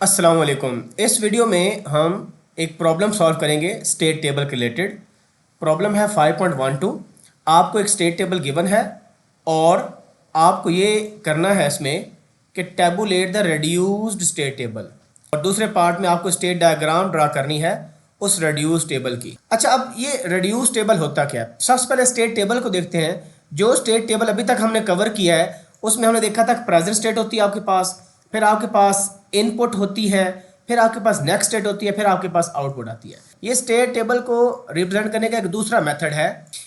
अस्सलाम वालेकुम। इस वीडियो में हम एक प्रॉब्लम सॉल्व करेंगे स्टेट टेबल के रिलेटेड। प्रॉब्लम है 5.12। आपको एक स्टेट टेबल गिवन है और आपको ये करना है इसमें कि tabulate the reduced state table, और दूसरे पार्ट में आपको स्टेट डायग्राम ड्रा करनी है उस रिड्यूस टेबल की। अच्छा, अब ये रिड्यूस टेबल होता क्या है? सबसे पहले स्टेट टेबल को देखते हैं। जो स्टेट टेबल अभी तक हमने कवर किया है उसमें हमने देखा था प्रेजेंट स्टेट होती है आपके पास, फिर आपके पास इनपुट होती है, फिर आपके पास नेक्स्ट स्टेट होती है, फिर आपके पास आउटपुट आती है। ये स्टेट टेबल को रिप्रेजेंट करने का एक दूसरा मेथड है।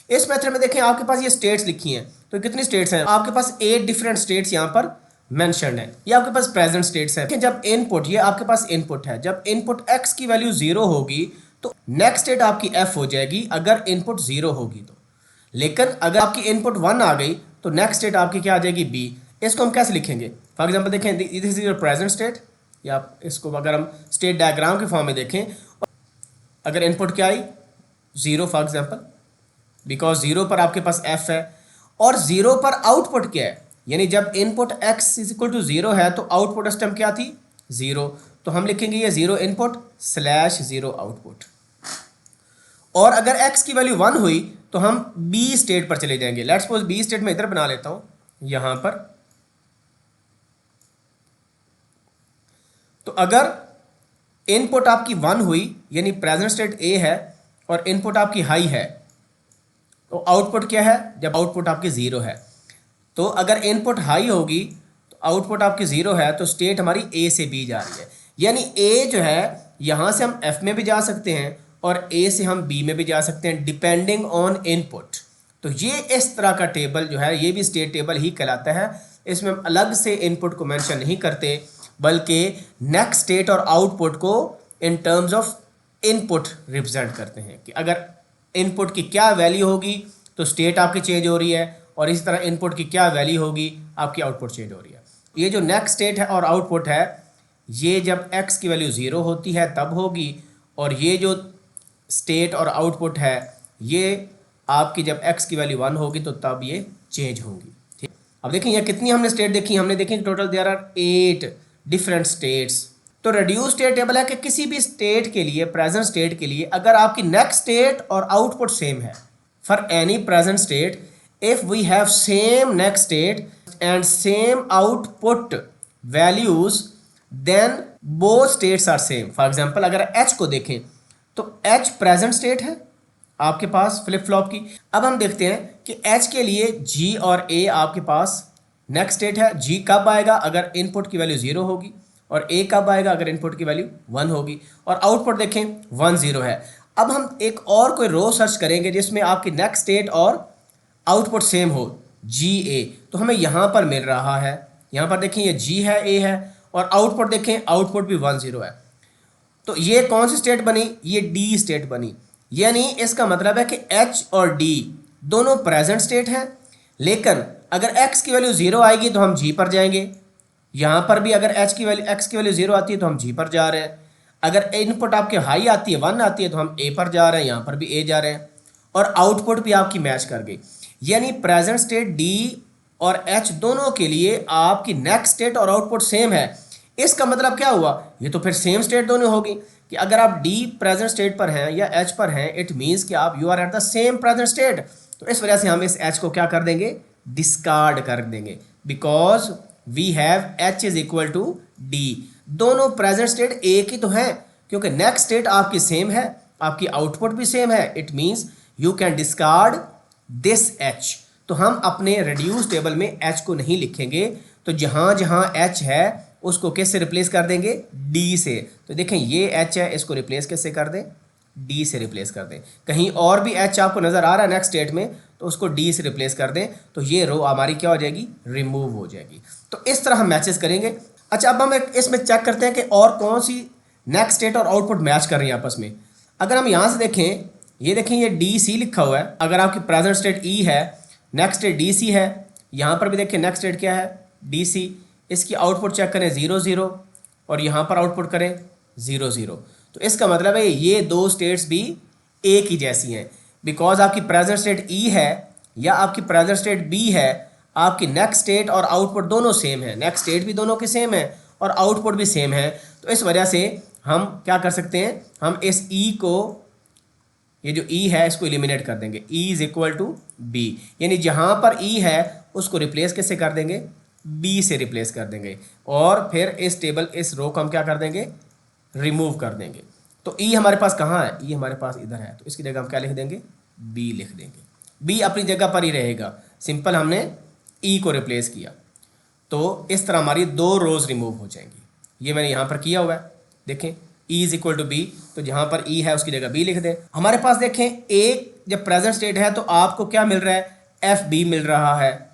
इस मेथड में देखें आपके पास ये स्टेट्स लिखी हैं, तो कितनी स्टेट्स हैं आपके पास? 8 डिफरेंट स्टेट्स यहाँ पर मेंशन्ड है। ये आपके पास प्रेजेंट स्टेट्स है। जब इनपुट, ये आपके पास इनपुट है, जब इनपुट x की वैल्यू 0 होगी तो नेक्स्ट स्टेट आपकी f हो जाएगी अगर इनपुट 0 होगी तो। लेकिन अगर आपकी इनपुट 1 आ गई तो नेक्स्ट स्टेट आपकी क्या आ जाएगी? b। इसको हम कैसे लिखेंगे? फॉर एग्जांपल देखें, this is your present state, या इसको अगर हम स्टेट डायग्राम के फॉर्म में देखें, अगर इनपुट क्या आई? 0 फॉर एग्जांपल, बिकॉज 0 पर आपके पास f है, और 0 पर आउटपुट क्या है? यानी जब input x is equal to 0 है तो आउटपुट उस टाइम क्या थी? 0। तो हम लिखेंगे ये 0 इनपुट स्लैश 0 आउटपुट। और अगर x की वैल्यू 1 हुई तो हम b स्टेट पर चले जाएंगे। लेट्स सपोज b स्टेट में इधर बना लेता हूं, यहां पर। तो अगर इनपुट आपकी 1 हुई यानी प्रेजेंट स्टेट a है और इनपुट आपकी हाई है, तो आउटपुट क्या है? जब आउटपुट आपकी 0 है। तो अगर इनपुट हाई होगी तो आउटपुट आपकी 0 है, तो स्टेट हमारी a से b जा रही है। यानी a जो है यहां से हम f में भी जा सकते हैं और a से हम b में भी जा सकते हैं डिपेंडिंग ऑन इनपुट। तो ये इस तरह का टेबल जो है ये भी स्टेट टेबल ही कहलाता है। इसमें हम अलग से इनपुट को मेंशन नहीं करते, बल्कि नेक्स्ट स्टेट और आउटपुट को in terms of input represent करते हैं कि अगर इनपुट की क्या वैल्यू होगी तो स्टेट आपकी चेंज हो रही है, और इसी तरह इनपुट की क्या वैल्यू होगी आपकी आउटपुट चेंज हो रही है। ये जो नेक्स्ट स्टेट है और आउटपुट है ये जब x की वैल्यू 0 होती है तब होगी, और ये जो स्टेट और आउटपुट है ये आपकी जब x की वैल्यू 1 होगी तो तब ये चेंज होगी। ठीक, अब देखिए यहाँ कितनी हमने स्टेट देखी? हमने देखी total there are 8 different states. तो रिड्यूस स्टेट टेबल है कि किसी भी स्टेट के लिए, प्रेजेंट स्टेट के लिए, अगर आपकी नेक्स्ट स्टेट और आउटपुट सेम है, for any present state if we have same next state and same output values then both states are same। for example अगर h को देखें तो h प्रेजेंट स्टेट है आपके पास फ्लिप फ्लॉप की। अब हम देखते हैं कि h के लिए g और a आपके पास नेक्स्ट स्टेट है। g कब आएगा? अगर इनपुट की वैल्यू 0 होगी, और a कब आएगा? अगर इनपुट की वैल्यू 1 होगी। और आउटपुट देखें 1 0 है। अब हम एक और कोई रो सर्च करेंगे जिसमें आपकी नेक्स्ट स्टेट और आउटपुट सेम हो, जी ए। तो हमें यहाँ पर मिल रहा है, यहाँ पर देखें ये जी है, ए है, और आउटपुट देखें आउटपुट भी 1 0 है। तो ये कौन सी स्टेट बनी? ये डी स्टेट बनी। यानी इसका मतलब है कि एच और डी दोनों प्रेजेंट स्टेट हैं, लेकिन अगर एक्स की वैल्यू 0 आएगी तो हम जी पर जाएंगे। यहाँ पर भी अगर एक्स की वैल्यू 0 आती है तो हम जी पर जा रहे हैं। अगर इनपुट आपके हाई आती है, 1 आती है, तो हम ए पर जा रहे हैं, यहाँ पर भी ए जा रहे हैं, और आउटपुट भी आपकी मैच कर गई। यानी प्रेजेंट स्टेट डी और एच दोनों के लिए आपकी नेक्स्ट स्टेट और आउटपुट सेम है। इसका मतलब क्या हुआ? ये तो फिर सेम स्टेट दोनों होगी कि अगर आप डी प्रेजेंट स्टेट पर हैं या एच पर हैं, इट मीन्स कि आप you are at the same present state. तो इस वजह से हम इस एच को क्या कर देंगे? डिस्कार्ड कर देंगे, because we have H is equal to D. दोनों प्रेजेंट स्टेट एक ही तो हैं, क्योंकि नेक्स्ट स्टेट आपकी सेम है, आपकी आउटपुट भी सेम है। It means you can discard this h। तो हम अपने रिड्यूस टेबल में h को नहीं लिखेंगे, तो जहां जहां h है उसको किससे रिप्लेस कर देंगे? d से। तो देखें ये h है, इसको रिप्लेस किससे कर दें? d से रिप्लेस कर दें। कहीं और भी h आपको नज़र आ रहा है नेक्स्ट स्टेट में तो उसको d से रिप्लेस कर दें, तो ये रो हमारी क्या हो जाएगी? रिमूव हो जाएगी। तो इस तरह हम मैचेस करेंगे। अच्छा, अब हम इसमें चेक करते हैं कि और कौन सी नेक्स्ट स्टेट और आउटपुट मैच कर रही है आपस में। अगर हम यहाँ से देखें, ये देखें ये डी सी लिखा हुआ है। अगर आपकी प्रेजेंट स्टेट ई है, नेक्स्ट स्टेट डी सी है, यहाँ पर भी देखें नेक्स्ट स्टेट क्या है? D C. इसकी आउटपुट चेक करें 0 0, और यहाँ पर आउटपुट करें 0 0। तो इसका मतलब है ये दो स्टेट्स भी एक ही जैसी हैं, बिकॉज आपकी प्रेजेंट स्टेट ई है या आपकी प्रेजेंट स्टेट बी है, आपकी नेक्स्ट स्टेट और आउटपुट दोनों सेम है। नेक्स्ट स्टेट भी दोनों के सेम है और आउटपुट भी सेम है। तो इस वजह से हम क्या कर सकते हैं, हम इस ई को, ये जो ई है इसको एलिमिनेट कर देंगे। E is equal to B, यानी जहाँ पर ई है उसको रिप्लेस कैसे कर देंगे, बी से रिप्लेस कर देंगे, और फिर इस टेबल इस रो को हम क्या कर देंगे, रिमूव कर देंगे। तो ई हमारे पास कहाँ है, ई हमारे पास इधर है, तो इसकी जगह हम क्या लिख देंगे, बी लिख देंगे। बी अपनी जगह पर ही रहेगा, सिंपल हमने ई को रिप्लेस किया। तो इस तरह हमारी 2 रोज रिमूव हो जाएंगी। ये मैंने यहाँ पर किया हुआ है, देखें E is equal to B, तो जहाँ पर ई है उसकी जगह बी लिख दें। हमारे पास देखें एक जब प्रेजेंट स्टेट है तो आपको क्या मिल रहा है, एफ बी मिल रहा है।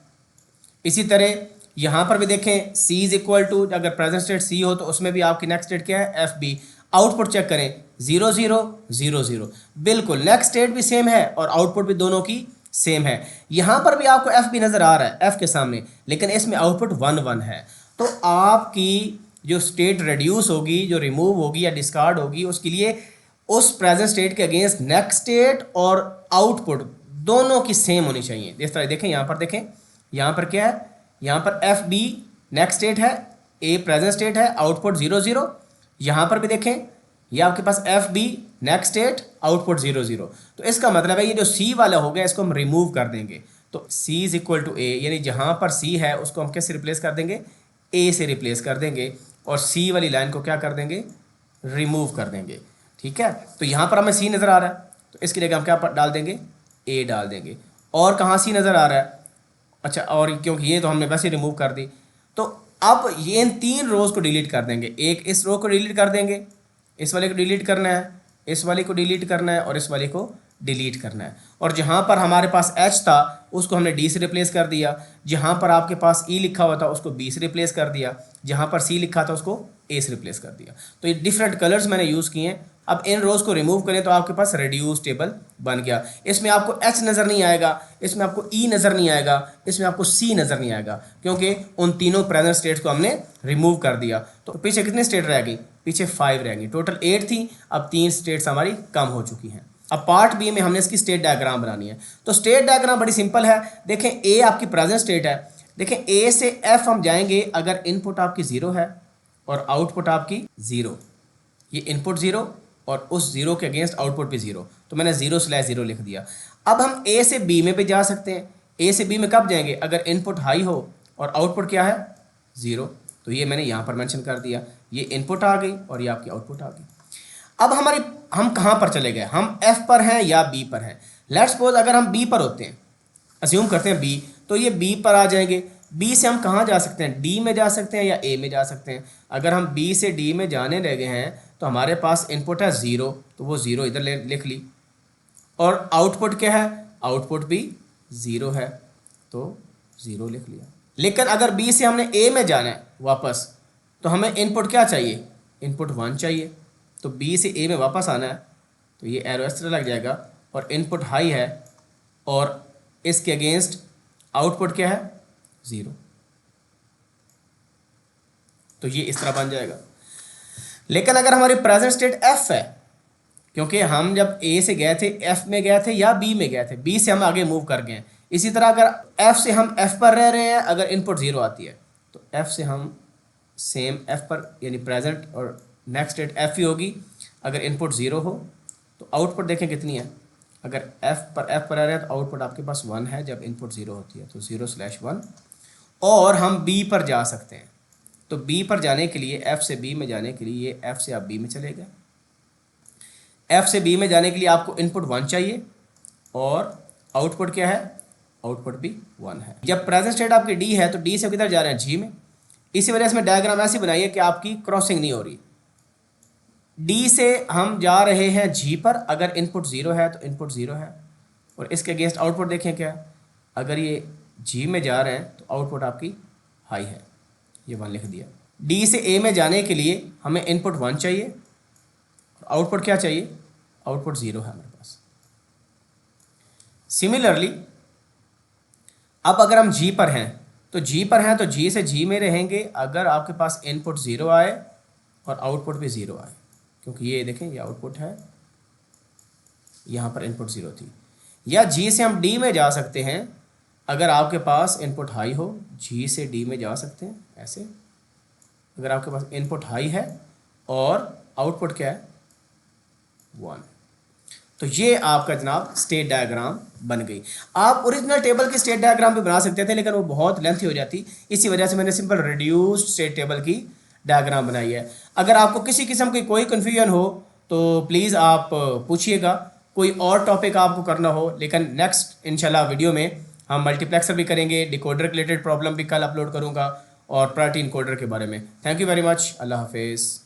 इसी तरह यहाँ पर भी देखें सी इज इक्वल टू, अगर प्रेजेंट स्टेट सी हो तो उसमें भी आपकी नेक्स्ट स्टेट क्या है, एफ बी। आउटपुट चेक करें 0 0 0 0, बिल्कुल नेक्स्ट स्टेट भी सेम है और आउटपुट भी दोनों की सेम है। यहाँ पर भी आपको एफ बी नज़र आ रहा है एफ के सामने, लेकिन इसमें आउटपुट 1 1 है। तो आपकी जो स्टेट रिड्यूस होगी, जो रिमूव होगी या डिस्कार्ड होगी, उसके लिए उस प्रेजेंट स्टेट के अगेंस्ट नेक्स्ट स्टेट और आउटपुट दोनों की सेम होनी चाहिए। इस तरह देखें, यहाँ पर देखें, यहाँ पर क्या है, यहाँ पर एफ बी नेक्स्ट स्टेट है, ए प्रेजेंट स्टेट है, आउटपुट 0 0। यहाँ पर भी देखें, ये आपके पास F B next state, output 0 0। तो इसका मतलब है ये जो सी वाला हो गया इसको हम रिमूव कर देंगे। तो सी इज इक्वल टू ए, यानी जहाँ पर सी है उसको हम कैसे रिप्लेस कर देंगे, ए से रिप्लेस कर देंगे, और सी वाली लाइन को क्या कर देंगे, रिमूव कर देंगे। ठीक है, तो यहाँ पर हमें सी नज़र आ रहा है, तो इसकी जगह हम क्या डाल देंगे, ए डाल देंगे। और कहाँ सी नज़र आ रहा है, अच्छा, और क्योंकि ये तो हमने वैसे रिमूव कर दी, तो अब ये इन 3 रोज को डिलीट कर देंगे। एक इस रो को डिलीट कर देंगे, इस वाले को डिलीट करना है, इस वाले को डिलीट करना है, और इस वाले को डिलीट करना है। और जहाँ पर हमारे पास एच था उसको हमने डी से रिप्लेस कर दिया, जहाँ पर आपके पास ई लिखा हुआ था उसको बी से रिप्लेस कर दिया, जहाँ पर सी लिखा था उसको ए से रिप्लेस कर दिया। तो ये डिफरेंट कलर्स मैंने यूज़ किए हैं। अब इन रोज को रिमूव करें तो आपके पास रिड्यूस टेबल बन गया। इसमें आपको एच नज़र नहीं आएगा, इसमें आपको ई नज़र नहीं आएगा, इसमें आपको सी नज़र नहीं आएगा, क्योंकि उन तीनों प्रेजेंट स्टेट्स को हमने रिमूव कर दिया। तो पीछे कितने स्टेट रह गई, पीछे 5 रह गई, टोटल 8 थी, अब 3 स्टेट्स हमारी कम हो चुकी हैं। अब पार्ट बी में हमने इसकी स्टेट डायग्राम बनानी है। तो स्टेट डायग्राम बड़ी सिंपल है, देखें ए आपकी प्रेजेंट स्टेट है, देखें ए से एफ हम जाएंगे अगर इनपुट आपकी 0 है और आउटपुट आपकी 0, ये इनपुट 0 और उस 0 के अगेंस्ट आउटपुट भी 0, तो मैंने 0/0 लिख दिया। अब हम ए से बी में भी जा सकते हैं। ए से बी में कब जाएंगे, अगर इनपुट हाई हो और आउटपुट क्या है 0, तो ये मैंने यहाँ पर मेंशन कर दिया, ये इनपुट आ गई और ये आपकी आउटपुट आ गई। अब हम कहाँ पर चले गए, हम एफ पर हैं या बी पर हैं। लेट्स सपोज अगर हम बी पर होते हैं, अज्यूम करते हैं बी, तो ये बी पर आ जाएंगे। बी से हम कहाँ जा सकते हैं, डी में जा सकते हैं या ए में जा सकते हैं। अगर हम बी से डी में जाने लगे हैं तो हमारे पास इनपुट है 0, तो वो 0 इधर लिख ली, और आउटपुट क्या है, आउटपुट भी 0 है, तो 0 लिख लिया। लेकिन अगर बी से हमने ए में जाना है वापस, तो हमें इनपुट क्या चाहिए, इनपुट 1 चाहिए। तो बी से ए में वापस आना है तो ये एरो इस तरह लग जाएगा, और इनपुट हाई है और इसके अगेंस्ट आउटपुट क्या है 0, तो ये इस तरह बन जाएगा। लेकिन अगर हमारी प्रेजेंट स्टेट एफ है, क्योंकि हम जब ए से गए थे एफ में गए थे या बी में गए थे, बी से हम आगे मूव कर गए हैं। इसी तरह अगर एफ से हम एफ पर रह रहे हैं, अगर इनपुट 0 आती है तो एफ से हम सेम एफ पर, यानी प्रेजेंट और नेक्स्ट स्टेट एफ ही होगी। अगर इनपुट 0 हो तो आउटपुट देखें कितनी है, अगर एफ पर रह रहे हैं तो आउटपुट आपके पास 1 है जब इनपुट 0 होती है, तो 0/1। और हम बी पर जा सकते हैं, तो बी पर जाने के लिए, एफ से बी में जाने के लिए, एफ से आप बी में चले गए। एफ से बी में जाने के लिए आपको इनपुट 1 चाहिए और आउटपुट क्या है, आउटपुट भी 1 है। जब प्रेजेंट स्टेट आपकी डी है तो डी से किधर जा रहे हैं, जी में। इसी वजह से मैं डायग्राम ऐसी बनाई है कि आपकी क्रॉसिंग नहीं हो रही। डी से हम जा रहे हैं जी पर, अगर इनपुट 0 है तो इनपुट 0 है, और इसके अगेंस्ट आउटपुट देखें क्या, अगर ये जी में जा रहे हैं तो आउटपुट आपकी हाई है, ये 1 लिख दिया। डी से ए में जाने के लिए हमें इनपुट 1 चाहिए, आउटपुट क्या चाहिए, आउटपुट 0 है हमारे पास। सिमिलरली अब अगर हम जी पर हैं तो जी से जी में रहेंगे अगर आपके पास इनपुट 0 आए और आउटपुट भी 0 आए, क्योंकि ये देखें ये आउटपुट है, यहाँ पर इनपुट 0 थी। या जी से हम डी में जा सकते हैं अगर आपके पास इनपुट हाई हो, जी से डी में जा सकते हैं ऐसे। अगर आपके पास इनपुट हाई है और आउटपुट क्या है 1। तो ये आपका जनाब स्टेट डायग्राम बन गई। आप ओरिजिनल टेबल की स्टेट डायग्राम भी बना सकते थे, लेकिन वो बहुत लेंथी हो जाती, इसी वजह से मैंने सिंपल रिड्यूस्ड स्टेट टेबल की डायग्राम बनाई है। अगर आपको किसी किस्म की कोई कन्फ्यूजन हो तो प्लीज़ आप पूछिएगा, कोई और टॉपिक आपको करना हो। लेकिन नेक्स्ट इंशाल्लाह वीडियो में हम मल्टीप्लेक्सर भी करेंगे, डिकोडर रिलेटेड प्रॉब्लम भी कल अपलोड करूँगा और प्रायोरिटी इनकोडर के बारे में। थैंक यू वेरी मच, अल्लाह हाफिज़।